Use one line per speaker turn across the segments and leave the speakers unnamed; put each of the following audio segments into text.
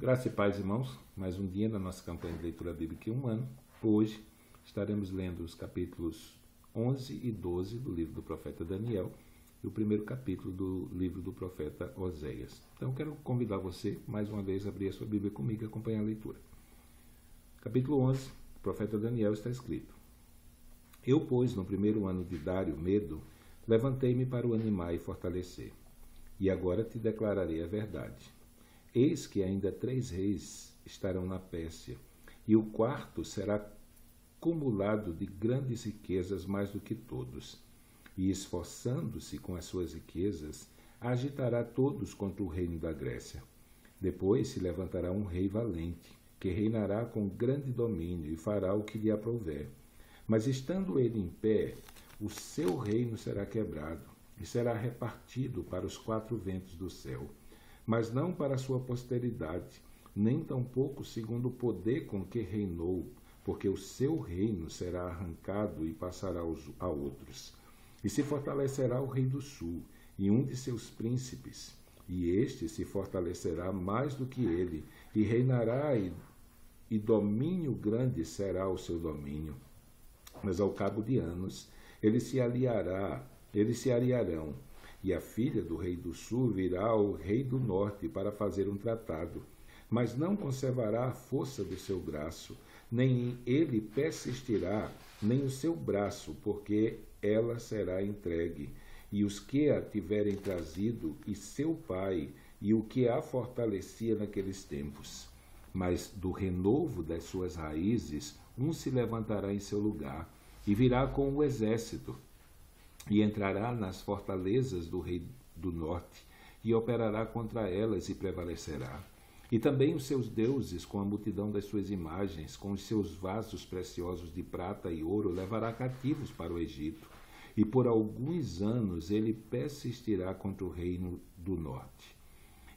Graça e paz, irmãos. Mais um dia na nossa campanha de leitura bíblica em um ano. Hoje estaremos lendo os capítulos 11 e 12 do livro do profeta Daniel e o primeiro capítulo do livro do profeta Oséias. Então, quero convidar você, mais uma vez, a abrir a sua Bíblia comigo e acompanhar a leitura. Capítulo 11, do profeta Daniel, está escrito: Eu, pois, no primeiro ano de Dário, Medo, levantei-me para o animar e fortalecer. E agora te declararei a verdade. Eis que ainda 3 reis estarão na Pérsia, e o quarto será cumulado de grandes riquezas mais do que todos. E esforçando-se com as suas riquezas, agitará todos contra o reino da Grécia. Depois se levantará um rei valente, que reinará com grande domínio e fará o que lhe aprouver. Mas estando ele em pé, o seu reino será quebrado, e será repartido para os 4 ventos do céu. Mas não para a sua posteridade, nem tampouco segundo o poder com que reinou, porque o seu reino será arrancado e passará a outros. E se fortalecerá o rei do sul, e um de seus príncipes, e este se fortalecerá mais do que ele, e reinará, e domínio grande será o seu domínio. Mas ao cabo de anos, eles se aliarão, e a filha do rei do sul virá ao rei do norte para fazer um tratado, mas não conservará a força do seu braço, nem ele persistirá, nem o seu braço, porque ela será entregue, e os que a tiverem trazido, e seu pai, e o que a fortalecia naqueles tempos. Mas do renovo das suas raízes, um se levantará em seu lugar, e virá com o exército, e entrará nas fortalezas do rei do norte, e operará contra elas e prevalecerá. E também os seus deuses, com a multidão das suas imagens, com os seus vasos preciosos de prata e ouro, levará cativos para o Egito. E por alguns anos ele persistirá contra o reino do norte.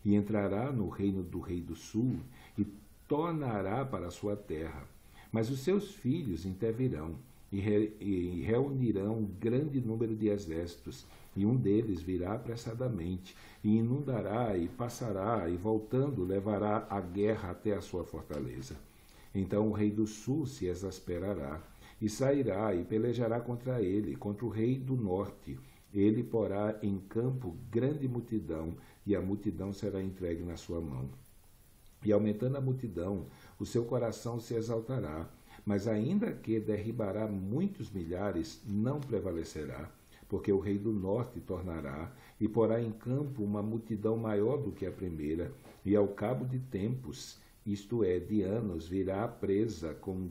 E entrará no reino do rei do sul, e tornará para a sua terra. Mas os seus filhos intervirão, e reunirão um grande número de exércitos, e um deles virá apressadamente, e inundará, e passará, e voltando levará a guerra até a sua fortaleza. Então o rei do sul se exasperará, e sairá, e pelejará contra ele, contra o rei do norte. Ele porá em campo grande multidão, e a multidão será entregue na sua mão. E aumentando a multidão, o seu coração se exaltará, mas ainda que derribará muitos milhares, não prevalecerá, porque o rei do norte tornará, e porá em campo uma multidão maior do que a primeira, e ao cabo de tempos, isto é, de anos, virá à pressa, com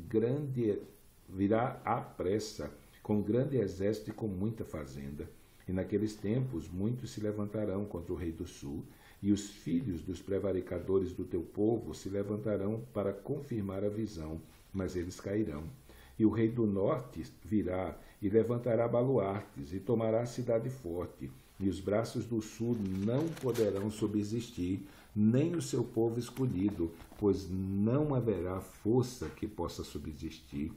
grande exército e com muita fazenda. E naqueles tempos muitos se levantarão contra o rei do sul, e os filhos dos prevaricadores do teu povo se levantarão para confirmar a visão, mas eles cairão. E o rei do norte virá e levantará baluartes e tomará a cidade forte, e os braços do sul não poderão subsistir, nem o seu povo escolhido, pois não haverá força que possa subsistir.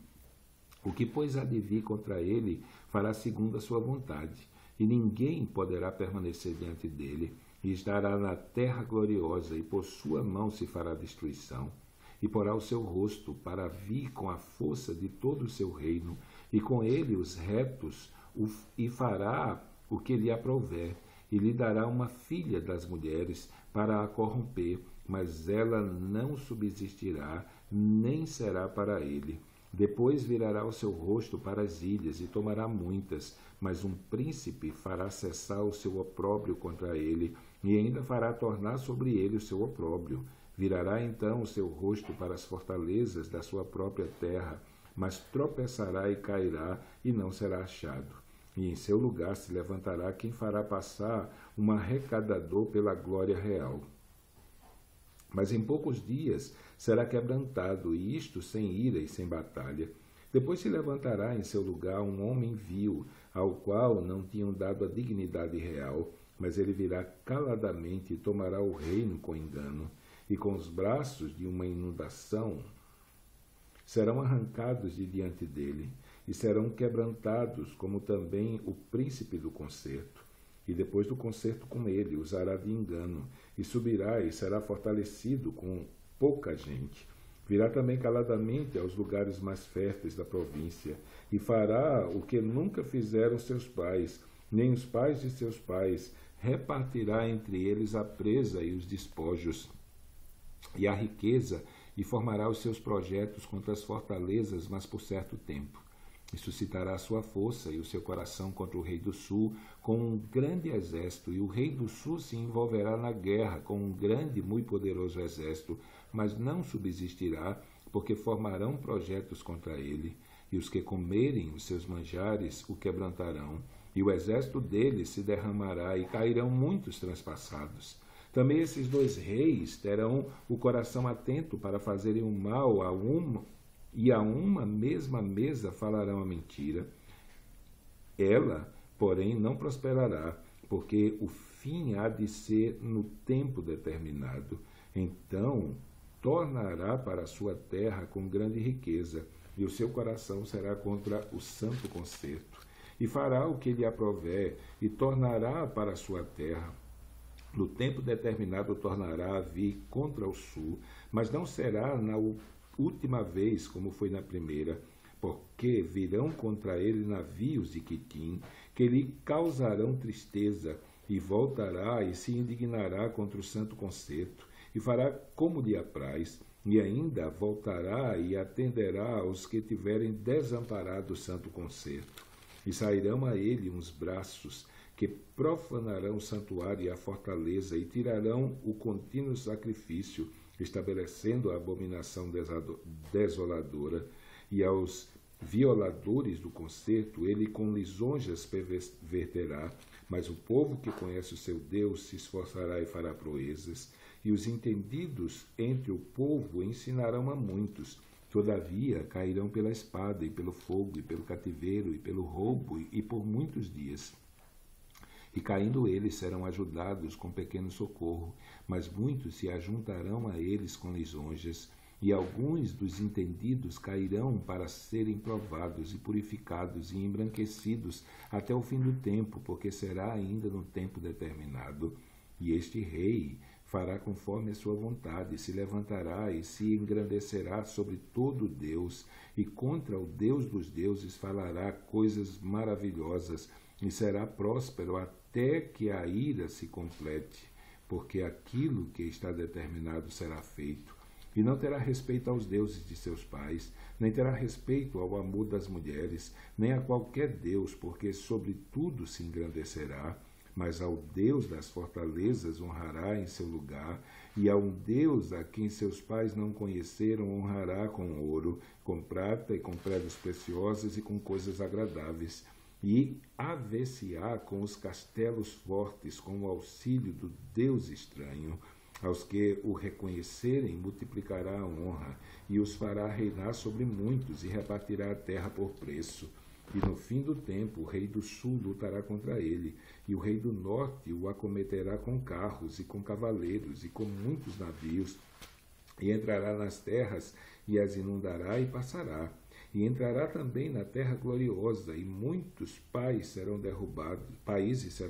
O que, pois, há de vir contra ele fará segundo a sua vontade, e ninguém poderá permanecer diante dele, e estará na terra gloriosa, e por sua mão se fará destruição. E porá o seu rosto para vir com a força de todo o seu reino, e com ele os retos, e fará o que lhe aprouver, e lhe dará uma filha das mulheres para a corromper, mas ela não subsistirá, nem será para ele. Depois virará o seu rosto para as ilhas, e tomará muitas, mas um príncipe fará cessar o seu opróbrio contra ele, e ainda fará tornar sobre ele o seu opróbrio. Virará então o seu rosto para as fortalezas da sua própria terra, mas tropeçará e cairá, e não será achado. E em seu lugar se levantará quem fará passar um arrecadador pela glória real. Mas em poucos dias será quebrantado, e isto sem ira e sem batalha. Depois se levantará em seu lugar um homem vil, ao qual não tinham dado a dignidade real, mas ele virá caladamente e tomará o reino com engano. E com os braços de uma inundação serão arrancados de diante dele, e serão quebrantados, como também o príncipe do concerto. E depois do concerto com ele, usará de engano, e subirá e será fortalecido com pouca gente. Virá também caladamente aos lugares mais férteis da província, e fará o que nunca fizeram seus pais, nem os pais de seus pais. Repartirá entre eles a presa e os despojos, e a riqueza, e formará os seus projetos contra as fortalezas, mas por certo tempo. E suscitará a sua força e o seu coração contra o rei do sul com um grande exército, e o rei do sul se envolverá na guerra com um grande e muito poderoso exército, mas não subsistirá, porque formarão projetos contra ele, e os que comerem os seus manjares o quebrantarão, e o exército dele se derramará, e cairão muitos transpassados. Também esses dois reis terão o coração atento para fazerem o mal a uma mesma mesa falarão a mentira. Ela, porém, não prosperará, porque o fim há de ser no tempo determinado. Então tornará para a sua terra com grande riqueza, e o seu coração será contra o santo concerto. E fará o que lhe aprover, e tornará para a sua terra. No tempo determinado tornará a vir contra o sul, mas não será na última vez como foi na primeira, porque virão contra ele navios de Quitim, que lhe causarão tristeza, e voltará e se indignará contra o santo concerto, e fará como lhe apraz, e ainda voltará e atenderá aos que tiverem desamparado o santo concerto. E sairão a ele uns braços, que profanarão o santuário e a fortaleza, e tirarão o contínuo sacrifício, estabelecendo a abominação desoladora, e aos violadores do concerto ele com lisonjas perverterá, mas o povo que conhece o seu Deus se esforçará e fará proezas, e os entendidos entre o povo ensinarão a muitos. Todavia cairão pela espada, e pelo fogo, e pelo cativeiro, e pelo roubo, e por muitos dias. E caindo eles serão ajudados com pequeno socorro, mas muitos se ajuntarão a eles com lisonjas, e alguns dos entendidos cairão para serem provados e purificados e embranquecidos até o fim do tempo, porque será ainda no tempo determinado. E este rei fará conforme a sua vontade, se levantará e se engrandecerá sobre todo Deus, e contra o Deus dos deuses falará coisas maravilhosas, e será próspero até que a ira se complete, porque aquilo que está determinado será feito. E não terá respeito aos deuses de seus pais, nem terá respeito ao amor das mulheres, nem a qualquer deus, porque sobre tudo se engrandecerá, mas ao Deus das fortalezas honrará em seu lugar, e a um Deus a quem seus pais não conheceram honrará com ouro, com prata e com pedras preciosas e com coisas agradáveis. E haver-se-á com os castelos fortes, com o auxílio do Deus estranho. Aos que o reconhecerem, multiplicará a honra, e os fará reinar sobre muitos, e repartirá a terra por preço. E no fim do tempo, o rei do sul lutará contra ele, e o rei do norte o acometerá com carros, e com cavaleiros, e com muitos navios, e entrará nas terras, e as inundará, e passará. E entrará também na terra gloriosa, e muitos países serão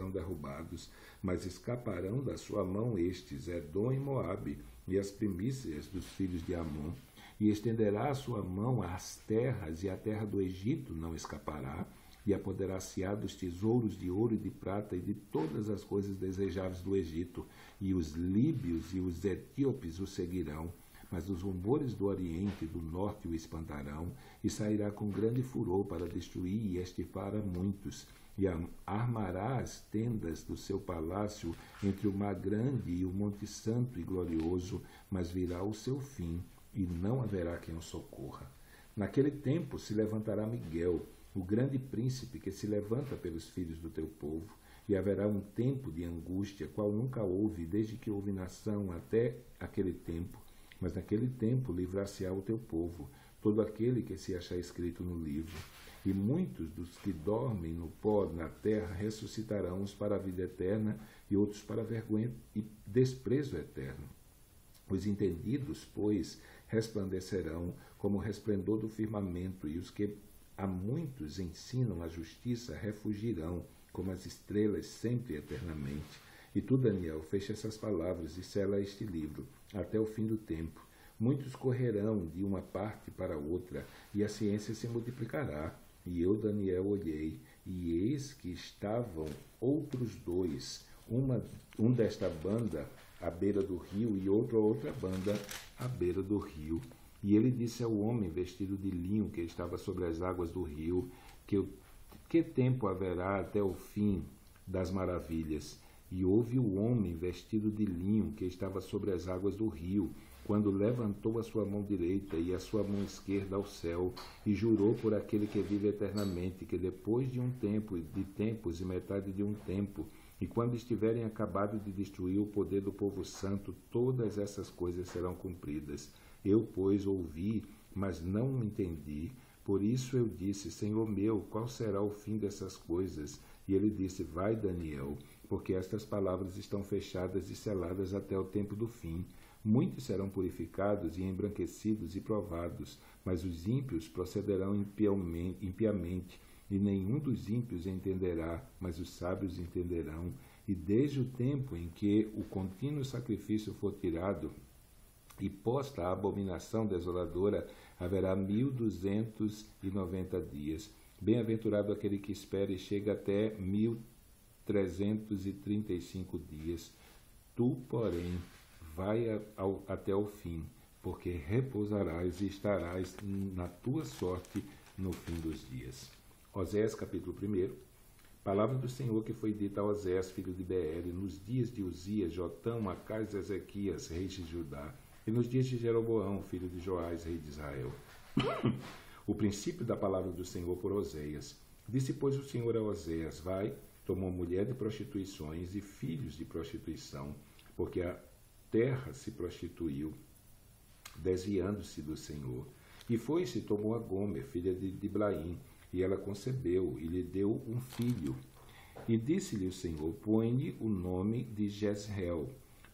derrubados, mas escaparão da sua mão estes, Edom e Moabe, e as primícias dos filhos de Amon. E estenderá a sua mão às terras, e a terra do Egito não escapará, e apoderar-se-á dos tesouros de ouro e de prata, e de todas as coisas desejáveis do Egito, e os líbios e os etíopes o seguirão. Mas os rumores do Oriente e do Norte o espantarão, e sairá com grande furor para destruir e extirpar a muitos, e armará as tendas do seu palácio entre o mar grande e o monte santo e glorioso, mas virá o seu fim, e não haverá quem o socorra. Naquele tempo se levantará Miguel, o grande príncipe que se levanta pelos filhos do teu povo, e haverá um tempo de angústia, qual nunca houve, desde que houve nação até aquele tempo. Mas naquele tempo livrar-se-á o teu povo, todo aquele que se achar escrito no livro. E muitos dos que dormem no pó na terra ressuscitarão, uns para a vida eterna e outros para a vergonha e desprezo eterno. Os entendidos, pois, resplandecerão como o resplendor do firmamento, e os que a muitos ensinam a justiça refugirão, como as estrelas sempre e eternamente. E tu, Daniel, fecha essas palavras e sela este livro, até o fim do tempo. Muitos correrão de uma parte para outra, e a ciência se multiplicará. E eu, Daniel, olhei, e eis que estavam outros dois, um desta banda à beira do rio, e outro a outra banda à beira do rio. E ele disse ao homem vestido de linho que estava sobre as águas do rio, que tempo haverá até o fim das maravilhas? E houve o homem vestido de linho que estava sobre as águas do rio, quando levantou a sua mão direita e a sua mão esquerda ao céu, e jurou por aquele que vive eternamente, que depois de um tempo, de tempos e metade de um tempo, e quando estiverem acabado de destruir o poder do povo santo, todas essas coisas serão cumpridas. Eu, pois, ouvi, mas não entendi. Por isso eu disse, Senhor meu, qual será o fim dessas coisas? E ele disse, vai, Daniel, porque estas palavras estão fechadas e seladas até o tempo do fim. Muitos serão purificados e embranquecidos e provados, mas os ímpios procederão impiamente, e nenhum dos ímpios entenderá, mas os sábios entenderão. E desde o tempo em que o contínuo sacrifício for tirado, e posta a abominação desoladora, haverá 1290 dias. Bem-aventurado aquele que espera e chega até 1335 dias. Tu, porém, vai até o fim, porque repousarás e estarás na tua sorte no fim dos dias. Oséias, capítulo 1. Palavra do Senhor que foi dita a Oséias, filho de Beere, nos dias de Uzias, Jotão, Acais e Ezequias, reis de Judá, e nos dias de Jeroboão, filho de Joás, rei de Israel. O princípio da palavra do Senhor por Oséias. Disse, pois, o Senhor a Oséias, vai, tomou mulher de prostituições e filhos de prostituição, porque a terra se prostituiu, desviando-se do Senhor. E foi-se, tomou a Gomer, filha de Diblaim, e ela concebeu, e lhe deu um filho. E disse-lhe o Senhor, põe-lhe o nome de Jezreel,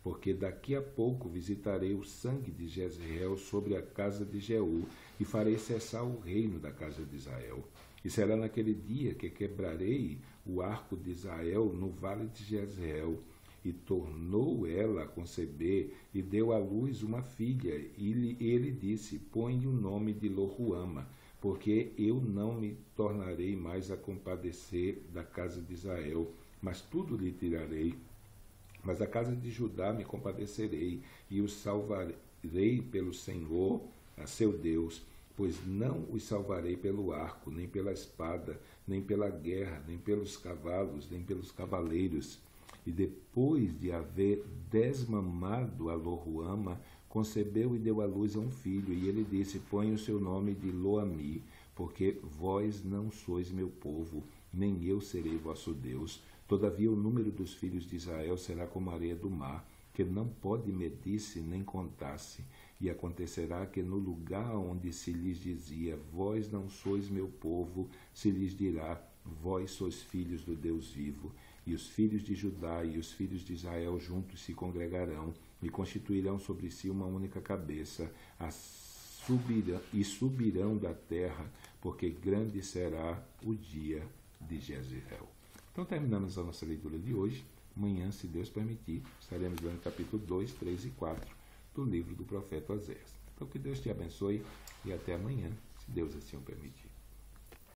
porque daqui a pouco visitarei o sangue de Jezreel sobre a casa de Jeú, e farei cessar o reino da casa de Israel. E será naquele dia que quebrarei o arco de Israel no vale de Jezreel. E tornou ela a conceber, e deu à luz uma filha, e ele disse, põe-lhe o nome de Loruama, porque eu não me tornarei mais a compadecer da casa de Israel, mas tudo lhe tirarei. Mas a casa de Judá me compadecerei, e os salvarei pelo Senhor, a seu Deus, pois não os salvarei pelo arco, nem pela espada, nem pela guerra, nem pelos cavalos, nem pelos cavaleiros. E depois de haver desmamado a Loruama, concebeu e deu à luz a um filho, e ele disse, põe o seu nome de Loami, porque vós não sois meu povo, nem eu serei vosso Deus. Todavia o número dos filhos de Israel será como a areia do mar, que não pode medir-se nem contar-se. E acontecerá que no lugar onde se lhes dizia, vós não sois meu povo, se lhes dirá, vós sois filhos do Deus vivo. E os filhos de Judá e os filhos de Israel juntos se congregarão, e constituirão sobre si uma única cabeça, subirão da terra, porque grande será o dia de Jezreel. Então terminamos a nossa leitura de hoje. Amanhã, se Deus permitir, estaremos lendo capítulo 2, 3 e 4 do livro do profeta Oséias. Então que Deus te abençoe e até amanhã, se Deus assim o permitir.